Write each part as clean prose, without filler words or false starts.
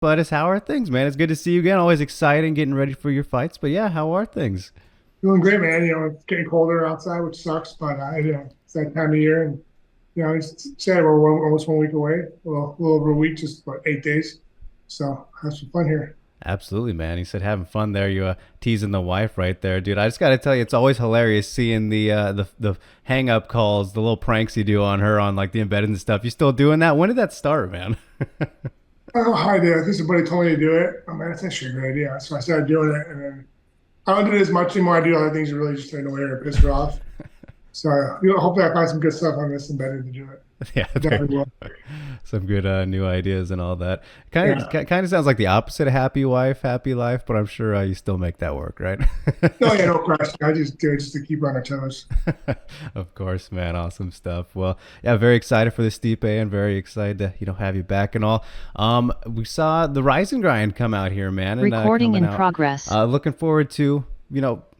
Buddies, how are things, man? It's good to see you again. Always exciting getting ready for your fights. But yeah, how are things? Doing great, man. It's getting colder outside, which sucks, but it's that time of year, and it's sad we're almost 1 week away. Well, a little over a week, just about 8 days. So have some fun here. Absolutely, man. You said having fun there. You teasing the wife right there, dude. I just got to tell you, it's always hilarious seeing the hang up calls, the little pranks you do on her on like the embedded and stuff. You still doing that? When did that start, man? I don't know how I did. I think somebody told me to do it. Oh man, that's actually a good idea. So I started doing it, and then I don't do it as much anymore. I do other things that really just annoy her and piss her off. So hopefully I find some good stuff on this embedded to do it. Yeah, there Definitely you will. go. Some good new ideas and all that. Kind Yeah. of kind of sounds like the opposite of happy wife, happy life, but I'm sure you still make that work, right? No, yeah, no question. I just do it just to keep her on her toes. Of course, man. Awesome stuff. Well, yeah, very excited for this Stipe and very excited to, have you back and all. We saw the Rise and Grind come out here, man, and Recording coming in out. progress. Looking forward to,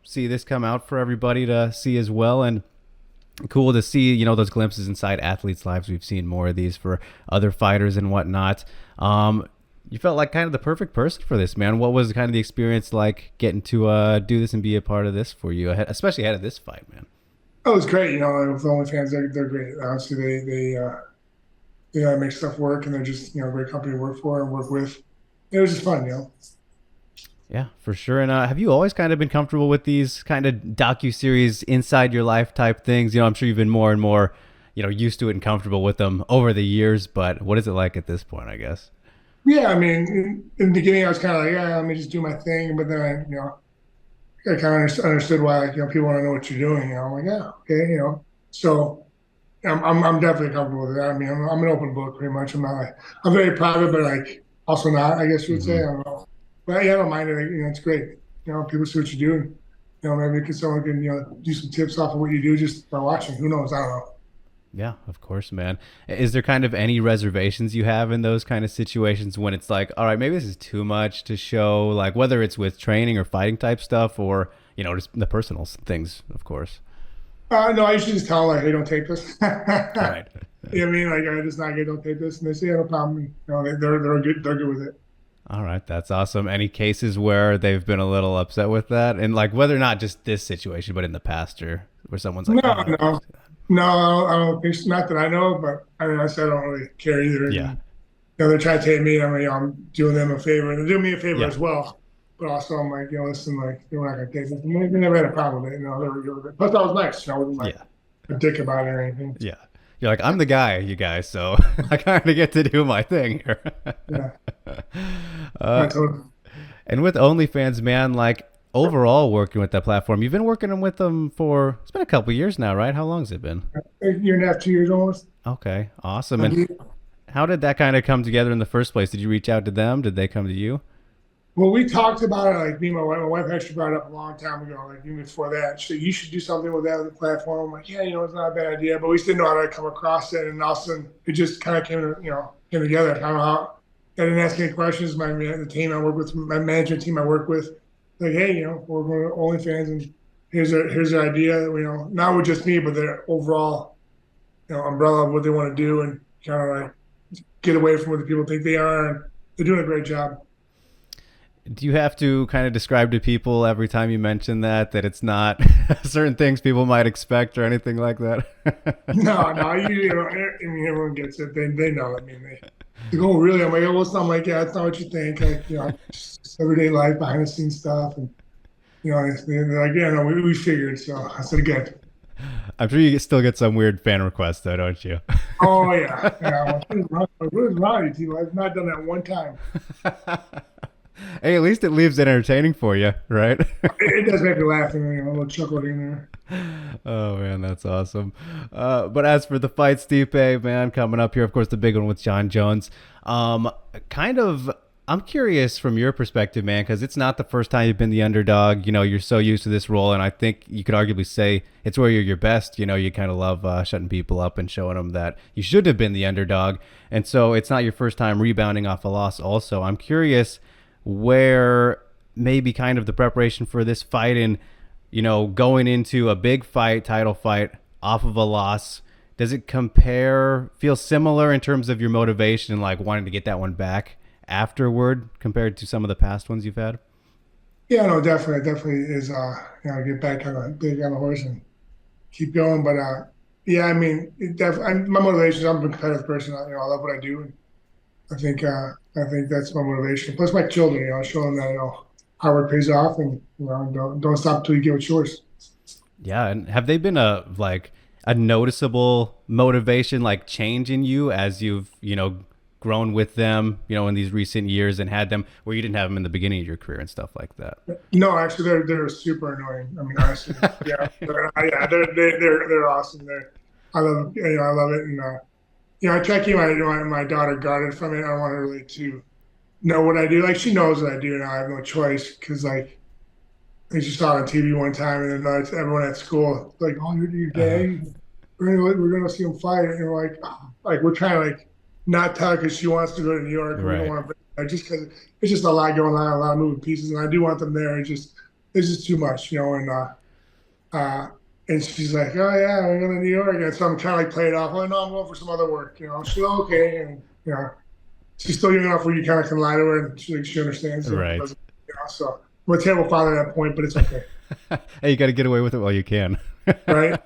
see this come out for everybody to see as well. And cool to see, those glimpses inside athletes' lives. We've seen more of these for other fighters and whatnot. You felt like kind of the perfect person for this, man. What was kind of the experience like getting to do this and be a part of this for you, especially ahead of this fight, man? Oh, it was great. With OnlyFans, they're great. Honestly, they make stuff work, and they're just a great company to work for and work with. It was just fun. Yeah, for sure. And have you always kind of been comfortable with these kind of docu-series inside your life type things? I'm sure you've been more and more, used to it and comfortable with them over the years. But what is it like at this point, I guess? Yeah, I mean, in the beginning, I was kind of like, yeah, let me just do my thing. But then I kind of understood why, people want to know what you're doing. I'm like, yeah, okay. So I'm definitely comfortable with that. I mean, I'm an open book pretty much. I'm very private, but like also not, I guess you would say. I Hmm. don't know. But yeah, I don't mind it. It's great. People see what you do. Maybe someone can, do some tips off of what you do just by watching. Who knows? I don't know. Yeah, of course, man. Is there kind of any reservations you have in those kind of situations when it's like, all right, maybe this is too much to show, like whether it's with training or fighting type stuff or, just the personal things, of course. No, I usually just tell them like, hey, don't take this. Right. You know what I mean? Like, I just not good. Don't take this, and they say, yeah, no problem. They're good with it. All right, that's awesome. Any cases where they've been a little upset with that, and like whether or not just this situation, but in the past, or where someone's like, No, "Oh, I don't no, see that." no. I don't think so. Not that I know, but I mean, I said I don't really care either. And Yeah, they're trying to take me. I mean, I'm doing them a favor, and they're doing me a favor yeah, as well. But also, I'm like, listen, like, we're not gonna take this. And they never had a problem with it. They were good with it. Plus, I was nice. I wasn't like yeah, a dick about it or anything. yeah. You're like, I'm the guy, you guys, so I kind of get to do my thing here. Yeah, I uh, told them. and with OnlyFans, man, like overall working with that platform, you've been working with them for it's been a couple years now, right? How long's it been? A year and a half, 2 years almost. Okay, awesome. And how did that kind of come together in the first place? Did you reach out to them? Did they come to you? Well, we talked about it, like me and my wife. My wife actually brought it up a long time ago, like even before that. She said, you should do something with that with the platform. I'm like, yeah, it's not a bad idea, but we just didn't know how to come across it. And all of a sudden, it just kind of came together. I don't know how. I didn't ask any questions. The team I work with, my management team I work with, like, hey, we're going to OnlyFans, and here's their idea. Not with just me, but their overall, umbrella of what they want to do, and kind of like get away from what the people think they are. And they're doing a great job. Do you have to kind of describe to people every time you mention that it's not certain things people might expect or anything like that? No, no, I mean, everyone gets it. They know. I mean, they go, "Oh, really?" I'm like, "Oh, well, it's not like, yeah, it's not what you think." Like, just everyday life, behind the scenes stuff, and they're like, "Yeah, no, we figured." So I said, "Good." I'm sure you still get some weird fan requests though, don't you? Oh yeah, yeah. What is wrong with you? I've not done that one time. Hey, at least it leaves it entertaining for you, right? It does make me laugh, and a little chuckle here and there. Oh man, that's awesome. But as for the fight, Stipe, man, coming up here, of course, the big one with Jon Jones. Kind of, I'm curious from your perspective, man, because it's not the first time you've been the underdog. You're so used to this role, and I think you could arguably say it's where you're your best. You kind of love shutting people up and showing them that you should have been the underdog, and so it's not your first time rebounding off a loss. Also, I'm curious where maybe kind of the preparation for this fight and going into a big fight, title fight off of a loss, does it feel similar in terms of your motivation, like wanting to get that one back afterward compared to some of the past ones you've had? Yeah, no, definitely is. Get back on the horse and keep going. But yeah, I mean, my motivation is I'm a competitive person. I love what I do, and I think that's my motivation. Plus, my children, showing that hard work pays off, and don't stop until you get what's yours. Yeah, and have they been a noticeable motivation like change in you as you've grown with them in these recent years and had them where you didn't have them in the beginning of your career and stuff like that? No, actually, they're super annoying. I mean, honestly, yeah, they're awesome. I love it, and I try to keep my daughter guarded from it. I don't want her really to know what I do. Like she knows what I do, and I have no choice because I just saw it on TV one time, and then everyone at school like, "Oh, you're gay. We're gonna see him fight," and we're like we're trying to not tell her because she wants to go to New York. And we don't want to bring her just because it's just a lot going on, a lot of moving pieces, and I do want them there. It's just too much, and she's like, "Oh yeah, we're going to New York," and so I'm trying to play it off. Like, no, I'm going for some other work. She's okay, and she's still young enough where you kind of can lie to her, and she understands. Right. So I'm a terrible father at that point, but it's okay. Hey, you got to get away with it while you can. Right.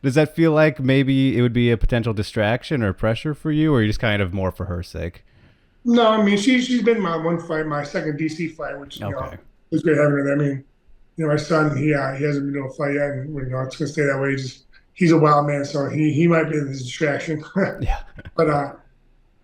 Does that feel like maybe it would be a potential distraction or pressure for you, or are you just kind of more for her sake? No, I mean she's been my one fight, my second DC fight, which Okay. was great having her. I mean, my son he hasn't been doing a fight yet, and it's gonna stay that way. He's a wild man, so he might be the distraction. Yeah. But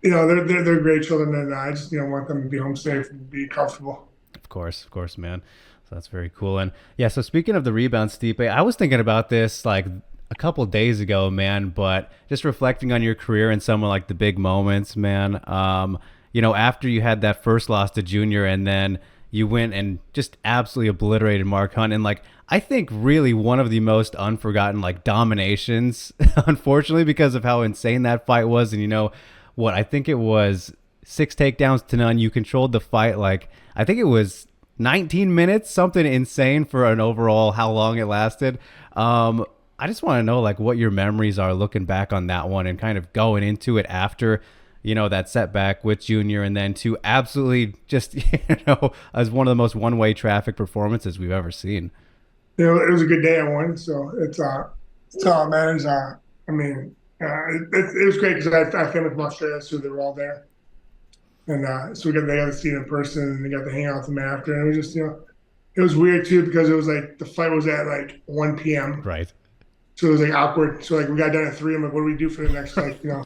they're great children, and I just want them to be home safe and be comfortable. Of course, man. So that's very cool. And yeah, so speaking of the rebound, Stipe, I was thinking about this like a couple days ago, man, but just reflecting on your career and some of like the big moments, man. After you had that first loss to Junior and then you went and just absolutely obliterated Mark Hunt, and like I think really one of the most unforgotten like dominations, unfortunately, because of how insane that fight was. And what, I think it was 6 takedowns to none. You controlled the fight like I think it was 19 minutes, something insane for an overall how long it lasted. I just want to know like what your memories are looking back on that one and kind of going into it after that setback with Junior, and then to absolutely just as one of the most one-way traffic performances we've ever seen. It was a good day. I won, so it's all it matters. I mean, it was great because I came from Australia, so they were all there. And so they got to see it in person, and they got to hang out with them after. And it was just, it was weird too because it was like the fight was at like 1 p.m. Right. So it was like awkward. So like we got done at 3. I'm like, what do we do for the next 8 to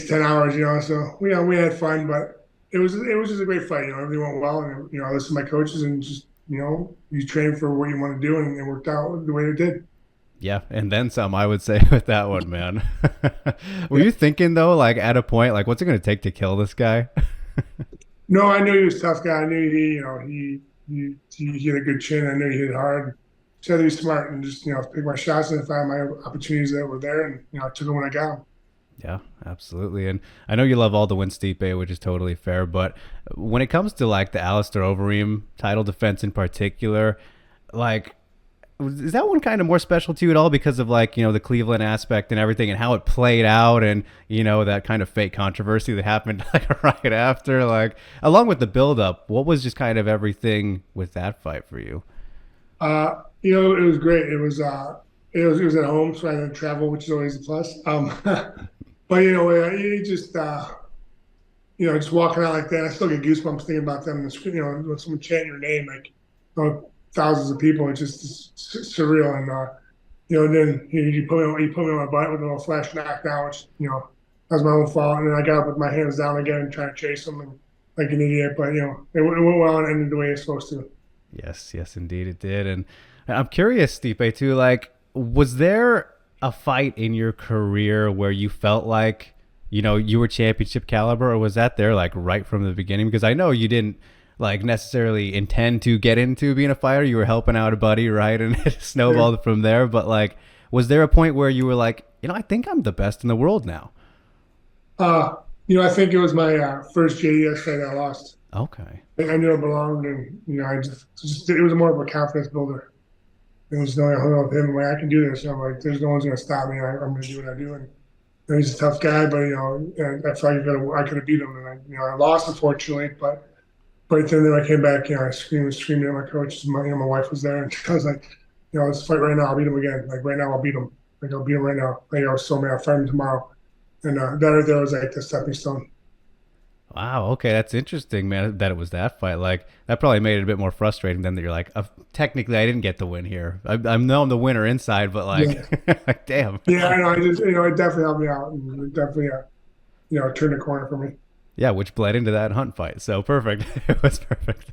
10 hours? So we had fun, but it was just a great fight. Everything went well, and I listened to my coaches and just you train for what you want to do, and it worked out the way it did. Yeah, and then some, I would say, with that one, man. Were you thinking though, like at a point, like what's it going to take to kill this guy? No, I knew he was a tough guy. I knew he had a good chin. I knew he hit hard. Just had to be smart and just pick my shots and find my opportunities that were there, and I took them when I got them. Yeah, absolutely. And I know you love all the wins, Stipe, which is totally fair. But when it comes to like the Alistair Overeem title defense in particular, like, is that one kind of more special to you at all because of like, the Cleveland aspect and everything and how it played out and, that kind of fake controversy that happened like right after, like along with the buildup, what was just kind of everything with that fight for you? It was great. It was at home, so I didn't travel, which is always a plus. But you just just walking out like that, I still get goosebumps thinking about them. When someone chanting your name, like thousands of people, it's just surreal. And then you put me on my butt with a little flash knockdown, which that was my own fault. And then I got up with my hands down again and trying to chase them and like an idiot. But it went well and ended the way it's supposed to. Yes, indeed it did. And I'm curious, Stipe, too, like, was there a fight in your career where you felt like, you were championship caliber, or was that there like right from the beginning? Because I know you didn't like necessarily intend to get into being a fighter. You were helping out a buddy, right? And it snowballed from there. But like, was there a point where you were like, I think I'm the best in the world now? I think it was my first JDS fight I lost. Okay. I knew I belonged, and I just it was more of a confidence builder. It was knowing I hung out with him, like I can do this. I'm like, there's no one's gonna stop me. I'm gonna do what I do, and He's a tough guy, but and I felt like I could have beat him, and I lost unfortunately. But right then, I came back. I screaming at my coach. My wife was there, and I was like, let's fight right now. I'll beat him again. Like right now, I'll beat him. Like I'll beat him right now. Like I was so mad. I'll fight him tomorrow. And that right there was like the stepping stone. Wow. Okay, that's interesting, man. That it was that fight. Like that probably made it a bit more frustrating than that. You're like, technically, I didn't get the win here. I know I'm the winner inside, but like, Yeah, like, damn. yeah. I know. I just it definitely helped me out, and it definitely turned the corner for me. Yeah, which bled into that Hunt fight. So perfect. It was perfect.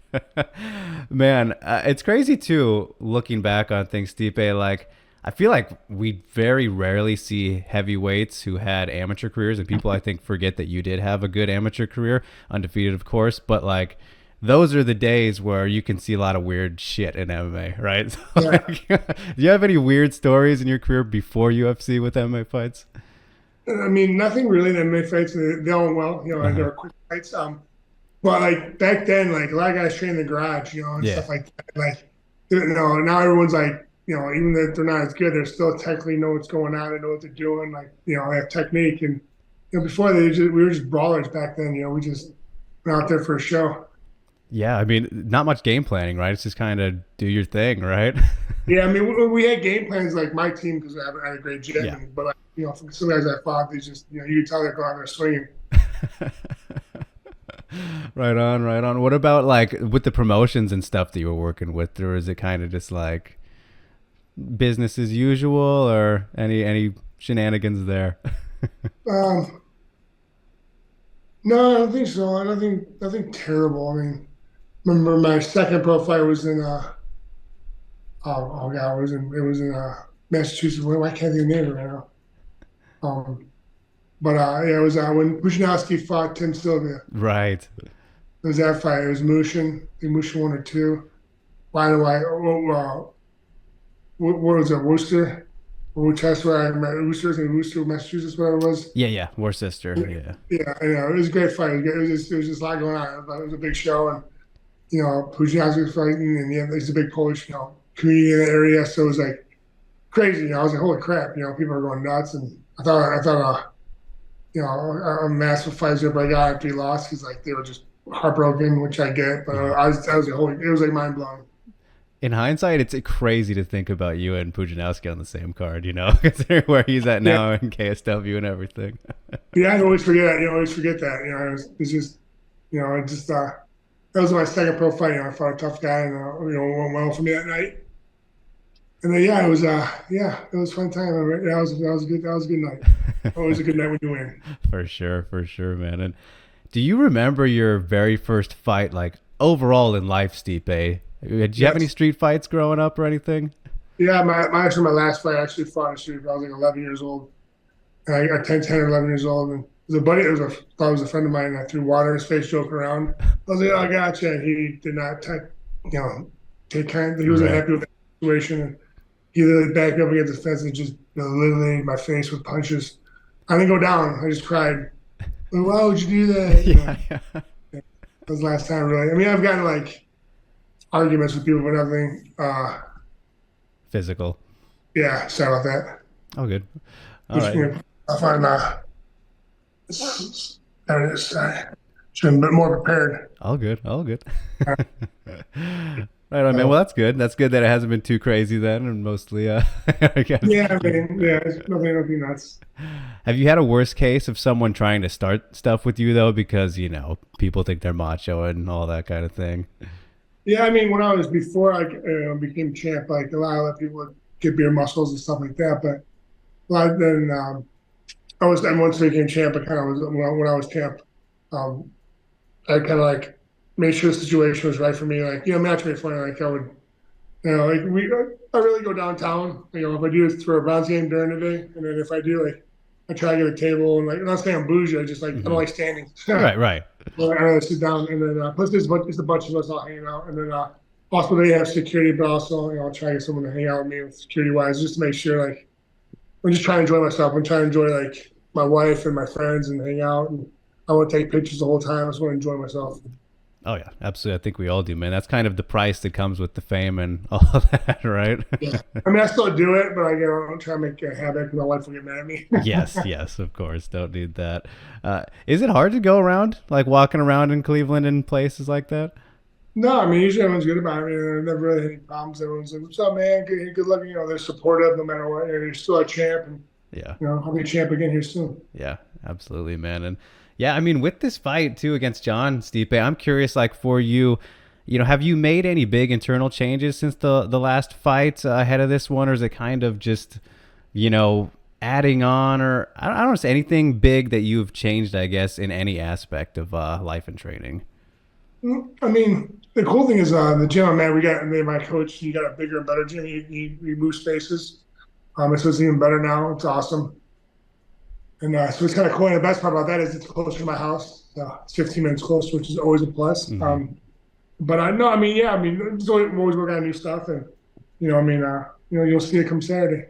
Man, it's crazy too, looking back on things, Stipe. Like, I feel like we very rarely see heavyweights who had amateur careers, and people I think forget that you did have a good amateur career, undefeated, of course. But like, those are the days where you can see a lot of weird shit in MMA, right? So, Yeah. like, do you have any weird stories in your career before UFC with MMA fights? I mean, nothing really that made fights. They all went well. They Uh-huh. were quick fights. But like back then, like a lot of guys train in the garage, and Yeah. stuff like that. Like, now everyone's like, even if they're not as good, they're still technically know what's going on. They know what they're doing. Like, they have technique. And before we were just brawlers back then. We just went out there for a show. Yeah, I mean, not much game planning, right? It's just kind of do your thing, right? Yeah, I mean, we had game plans like my team because I had a great gym, Yeah. but like, for some guys I fought, they just you could tell they're going out there swinging. Right on, right on. What about like with the promotions and stuff that you were working with, or is it kind of just like business as usual, or any shenanigans there? Um, no, I don't think so. Nothing terrible. I mean, remember my second pro fight was in oh god, it was in Massachusetts. Why can't I think of the name of it right now? Um, but yeah, it was when Pudzianowski fought Tim Sylvia. Right. It was that fight. It was Mushin. I think Mushin won or two. Why do I? What was it? Worcester, Worcester, Worcester, Massachusetts, whatever it was. Yeah, yeah. Worcester. Yeah. Yeah, I know. It was a great fight. It was just a lot going on. It was a big show, and Pudzianowski was fighting, and yeah, there's a big Polish, community in the area, so it was like crazy. I was like, holy crap, people are going nuts, and I thought, a massive fight there, but I got after he lost, he's like they were just heartbroken, which I get, but Yeah. I was like, holy, it was like mind blowing. In hindsight, it's crazy to think about you and Pujanowski on the same card, considering where he's at Yeah, now in KSW and everything. yeah, I always forget. Always forget that. It's just, it just that was my second pro fight. I fought a tough guy, and it went well for me that night. And then it was a fun time. That was good. That was a good night. Always a good night when you win. For sure, man. And do you remember your very first fight, like overall in life, Stipe? Did you have any Yes. street fights growing up or anything? Yeah, my last fight I actually fought in the street. I was like 11 years old. And I got 10 or 11 years old. And it was a buddy. Thought it was a friend of mine. And I threw water in his face, joking around. I was like, oh, I gotcha. And he did not take kind. He wasn't Right. happy with the situation. And he literally backed me up against the fence and just literally my face with punches. I didn't go down. I just cried. Like, why would you do that? Yeah, yeah. That was the last time, really. I mean, I've gotten like arguments with people, but nothing. Physical. Yeah, sorry about that. Oh, good. All Just, right. I find should have been more prepared. All good. All good. Right on, man. So, Well, that's good. That's good that it hasn't been too crazy then, and mostly, I guess. yeah, I mean, yeah, it's nothing nuts. Have you had a worst case of someone trying to start stuff with you though, because people think they're macho and all that kind of thing? Yeah, I mean, when I was before I became champ, like a lot of people would get beer muscles and stuff like that. But a lot then and once I became champ, I kind of was when I was champ, um, I kind of like made sure the situation was right for me. Like match made funny. Like I would, like I really go downtown. If I do it for a Browns game during the day, and then if I do like, I try to get a table and like I'm not saying I'm bougie. I just like I don't Hmm. like standing. Right, right. Well, I rather sit down and then plus there's a bunch of us all hanging out, and then also they have security, but also I'll try to get someone to hang out with me with security wise, just to make sure like I'm just trying to enjoy myself. I'm trying to enjoy like my wife and my friends and hang out, and I want to take pictures the whole time. I just want to enjoy myself. Oh yeah, absolutely. I think we all do, man. That's kind of the price that comes with the fame and all that, right? Yeah. I mean, I still do it, but I don't try to make a habit because my wife will get mad at me. Yes, yes, of course. Don't need that. Is it hard to go around, like walking around in Cleveland and places like that? No, I mean, usually everyone's good about it. I never really had any problems. Everyone's like, "What's up, man? Good luck." They're supportive no matter what. You're still a champ, and Yeah, I'll be a champ again here soon. yeah, absolutely, man. And yeah, I mean, with this fight too against John Stipe, I'm curious, like for you, have you made any big internal changes since the last fight ahead of this one, or is it kind of just, you know, adding on, or I don't know, say anything big that you've changed, I guess, in any aspect of life and training? I mean, the cool thing is the gym I'm at. My coach. He got a bigger and better gym. He moved spaces. So it's even better now. It's awesome. And so it's kind of cool. And the best part about that is it's closer to my house. It's 15 minutes closer, which is always a plus. Hmm. But I know, I mean, yeah, I mean, we're always working on new stuff, and you'll see it come Saturday.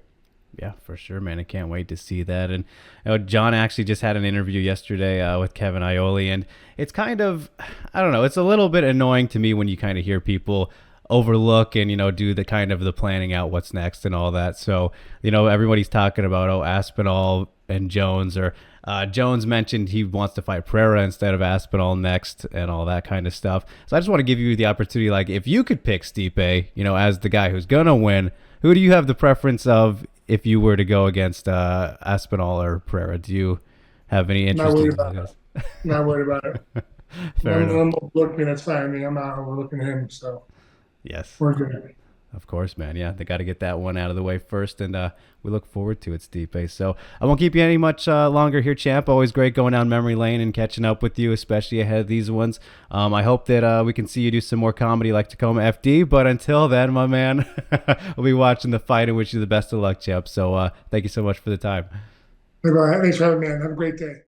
Yeah, for sure, man. I can't wait to see that. And John actually just had an interview yesterday with Kevin Iole, and it's kind of, I don't know, it's a little bit annoying to me when you kind of hear people overlook and do the kind of the planning out what's next and all that. So everybody's talking about Aspinall and Jones, or Jones mentioned he wants to fight Pereira instead of Aspinall next and all that kind of stuff. So I just want to give you the opportunity, like if you could pick Stipe, as the guy who's gonna win, who do you have the preference of if you were to go against Aspinall or Pereira? Do you have any Not interest worried in about it. this? Not worried about it. Fair enough. I'm looking. That's fine. I mean, I'm not overlooking him, so Yes. we're good. Of course, man. Yeah, they got to get that one out of the way first, and we look forward to it, Stipe. So I won't keep you any much longer here, champ. Always great going down memory lane and catching up with you, especially ahead of these ones. I hope that we can see you do some more comedy like Tacoma FD. But until then, my man, we'll be watching the fight and wish you the best of luck, champ. So thank you so much for the time. Thanks for having me, man. Have a great day.